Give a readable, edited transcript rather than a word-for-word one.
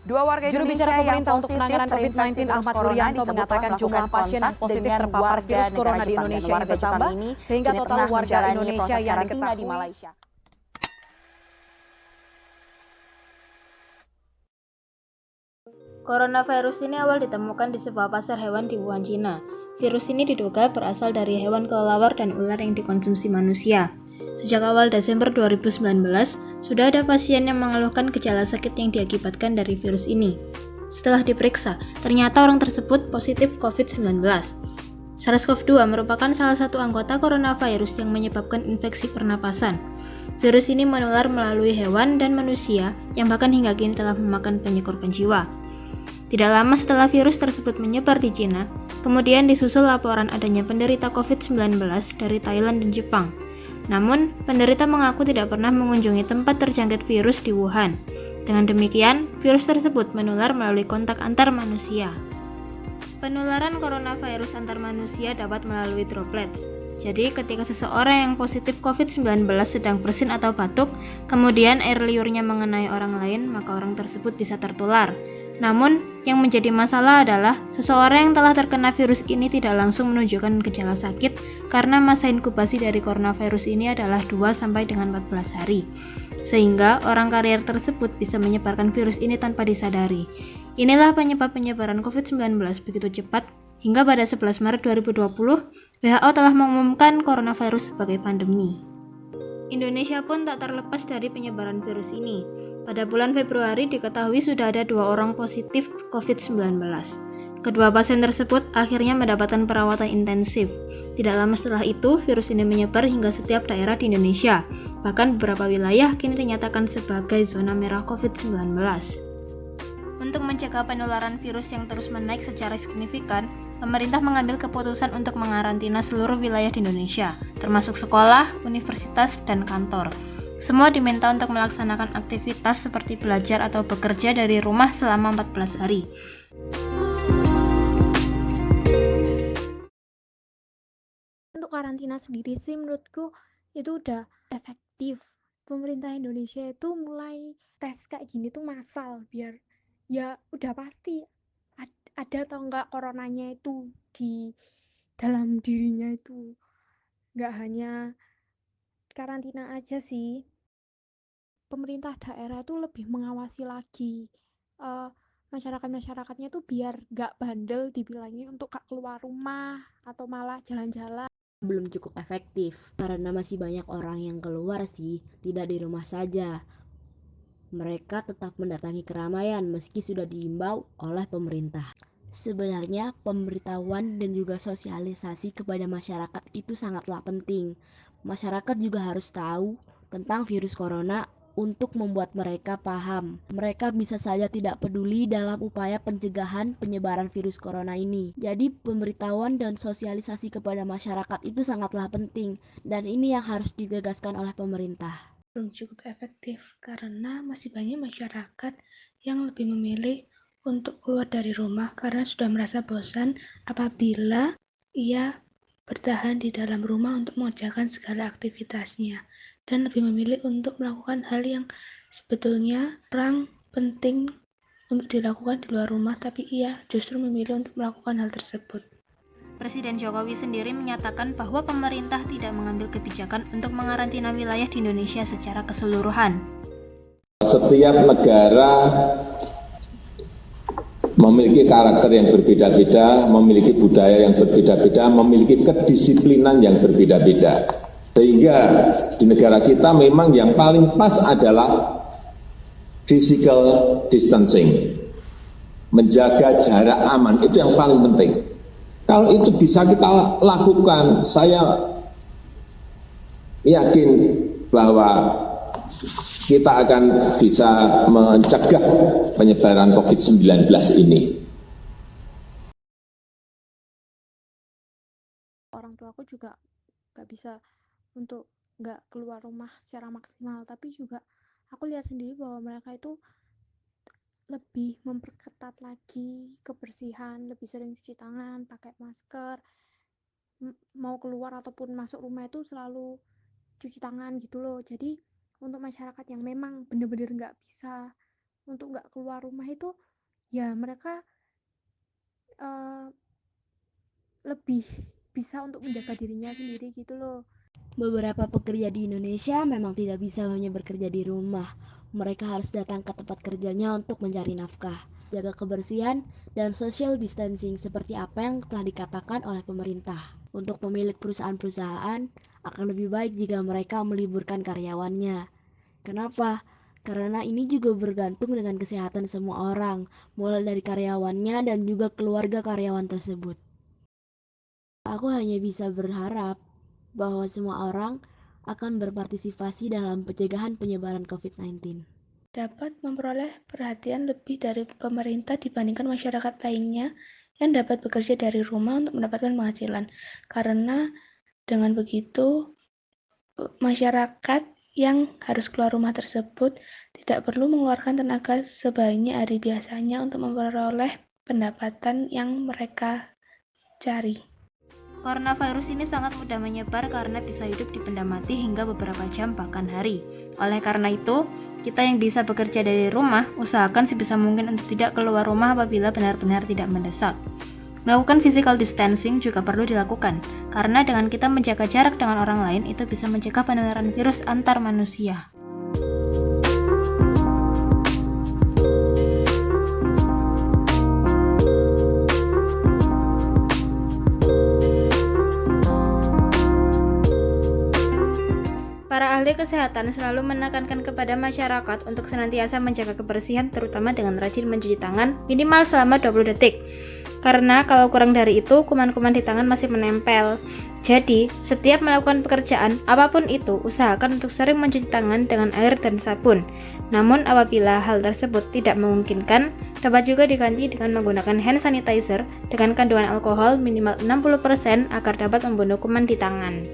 Dua warga Juru Indonesia bicara yang pemerintah untuk positif penanganan terinfeksi COVID-19 virus Ahmad corona Yuryanto disebut mengatakan telah jumlah melakukan pasien yang kontak positif dengan terpapar warga virus negara corona di Jepang, dan Indonesia yang warga Jepang bertambah ini sehingga kini total tengah warga menjalani Indonesia proses yang karantina di diketahui Malaysia. Coronavirus ini awal ditemukan di sebuah pasar hewan di Wuhan, Cina. Virus ini diduga berasal dari hewan kelelawar dan ular yang dikonsumsi manusia. Sejak awal Desember 2019, sudah ada pasien yang mengeluhkan gejala sakit yang diakibatkan dari virus ini. Setelah diperiksa, ternyata orang tersebut positif COVID-19. SARS-CoV-2 merupakan salah satu anggota coronavirus yang menyebabkan infeksi pernapasan. Virus ini menular melalui hewan dan manusia yang bahkan hingga kini telah memakan banyak korban jiwa. Tidak lama setelah virus tersebut menyebar di Cina, kemudian disusul laporan adanya penderita COVID-19 dari Thailand dan Jepang. Namun, penderita mengaku tidak pernah mengunjungi tempat terjangkit virus di Wuhan. Dengan demikian, virus tersebut menular melalui kontak antar manusia. Penularan coronavirus antar manusia dapat melalui droplets. Jadi, ketika seseorang yang positif COVID-19 sedang bersin atau batuk, kemudian air liurnya mengenai orang lain, maka orang tersebut bisa tertular. Namun, yang menjadi masalah adalah seseorang yang telah terkena virus ini tidak langsung menunjukkan gejala sakit karena masa inkubasi dari coronavirus ini adalah 2 sampai dengan 14 hari. Sehingga orang karier tersebut bisa menyebarkan virus ini tanpa disadari. Inilah penyebab penyebaran COVID-19 begitu cepat hingga pada 11 Maret 2020, WHO telah mengumumkan coronavirus sebagai pandemi. Indonesia pun tak terlepas dari penyebaran virus ini. Pada bulan Februari diketahui sudah ada 2 orang positif COVID-19. Kedua pasien tersebut akhirnya mendapatkan perawatan intensif. Tidak lama setelah itu, virus ini menyebar hingga setiap daerah di Indonesia. Bahkan beberapa wilayah kini dinyatakan sebagai zona merah COVID-19. Untuk mencegah penularan virus yang terus menaik secara signifikan, pemerintah mengambil keputusan untuk mengarantina seluruh wilayah di Indonesia, termasuk sekolah, universitas, dan kantor. Semua diminta untuk melaksanakan aktivitas seperti belajar atau bekerja dari rumah selama 14 hari. Untuk karantina sendiri sih menurutku itu udah efektif. Pemerintah Indonesia itu mulai tes kayak gini tuh massal biar ya udah pasti ada atau enggak coronanya itu di dalam dirinya itu. Nggak hanya karantina aja sih. Pemerintah daerah tuh lebih mengawasi lagi masyarakat-masyarakatnya tuh biar nggak bandel dibilangin untuk gak keluar rumah atau malah jalan-jalan. Belum cukup efektif karena masih banyak orang yang keluar sih, tidak di rumah saja. Mereka tetap mendatangi keramaian meski sudah diimbau oleh pemerintah. Sebenarnya pemberitahuan dan juga sosialisasi kepada masyarakat itu sangatlah penting. Masyarakat juga harus tahu tentang virus corona untuk membuat mereka paham. Mereka bisa saja tidak peduli dalam upaya pencegahan penyebaran virus corona ini. Jadi pemberitahuan dan sosialisasi kepada masyarakat itu sangatlah penting, dan ini yang harus ditegaskan oleh pemerintah. Belum cukup efektif karena masih banyak masyarakat yang lebih memilih untuk keluar dari rumah karena sudah merasa bosan apabila ia bertahan di dalam rumah untuk mengerjakan segala aktivitasnya, dan lebih memilih untuk melakukan hal yang sebetulnya kurang penting untuk dilakukan di luar rumah, tapi ia justru memilih untuk melakukan hal tersebut. Presiden Jokowi sendiri menyatakan bahwa pemerintah tidak mengambil kebijakan untuk mengarantina wilayah di Indonesia secara keseluruhan. Setiap negara memiliki karakter yang berbeda-beda, memiliki budaya yang berbeda-beda, memiliki kedisiplinan yang berbeda-beda. Sehingga di negara kita memang yang paling pas adalah physical distancing. Menjaga jarak aman, itu yang paling penting. Kalau itu bisa kita lakukan, saya yakin bahwa kita akan bisa mencegah penyebaran COVID-19 ini. Orang tua aku juga gak bisa untuk gak keluar rumah secara maksimal, tapi juga aku lihat sendiri bahwa mereka itu lebih memperketat lagi kebersihan, lebih sering cuci tangan, pakai masker, mau keluar ataupun masuk rumah itu selalu cuci tangan gitu loh. Jadi untuk masyarakat yang memang benar-benar nggak bisa untuk nggak keluar rumah itu ya mereka lebih bisa untuk menjaga dirinya sendiri gitu loh. Beberapa pekerja di Indonesia memang tidak bisa hanya bekerja di rumah. Mereka harus datang ke tempat kerjanya untuk mencari nafkah, jaga kebersihan, dan social distancing seperti apa yang telah dikatakan oleh pemerintah. Untuk pemilik perusahaan-perusahaan, akan lebih baik jika mereka meliburkan karyawannya. Kenapa? Karena ini juga bergantung dengan kesehatan semua orang, mulai dari karyawannya dan juga keluarga karyawan tersebut. Aku hanya bisa berharap bahwa semua orang akan berpartisipasi dalam pencegahan penyebaran COVID-19. Dapat memperoleh perhatian lebih dari pemerintah dibandingkan masyarakat lainnya yang dapat bekerja dari rumah untuk mendapatkan penghasilan. Karena dengan begitu, masyarakat yang harus keluar rumah tersebut tidak perlu mengeluarkan tenaga sebanyak hari biasanya untuk memperoleh pendapatan yang mereka cari. Coronavirus ini sangat mudah menyebar karena bisa hidup dipendam mati hingga beberapa jam bahkan hari. Oleh karena itu, kita yang bisa bekerja dari rumah, usahakan sebisa mungkin untuk tidak keluar rumah apabila benar-benar tidak mendesak. Melakukan physical distancing juga perlu dilakukan, karena dengan kita menjaga jarak dengan orang lain itu bisa mencegah penularan virus antar manusia. Para ahli kesehatan selalu menekankan kepada masyarakat untuk senantiasa menjaga kebersihan, terutama dengan rajin mencuci tangan minimal selama 20 detik. Karena kalau kurang dari itu, kuman-kuman di tangan masih menempel. Jadi, setiap melakukan pekerjaan, apapun itu, usahakan untuk sering mencuci tangan dengan air dan sabun. Namun, apabila hal tersebut tidak memungkinkan, dapat juga diganti dengan menggunakan hand sanitizer dengan kandungan alkohol minimal 60% agar dapat membunuh kuman di tangan.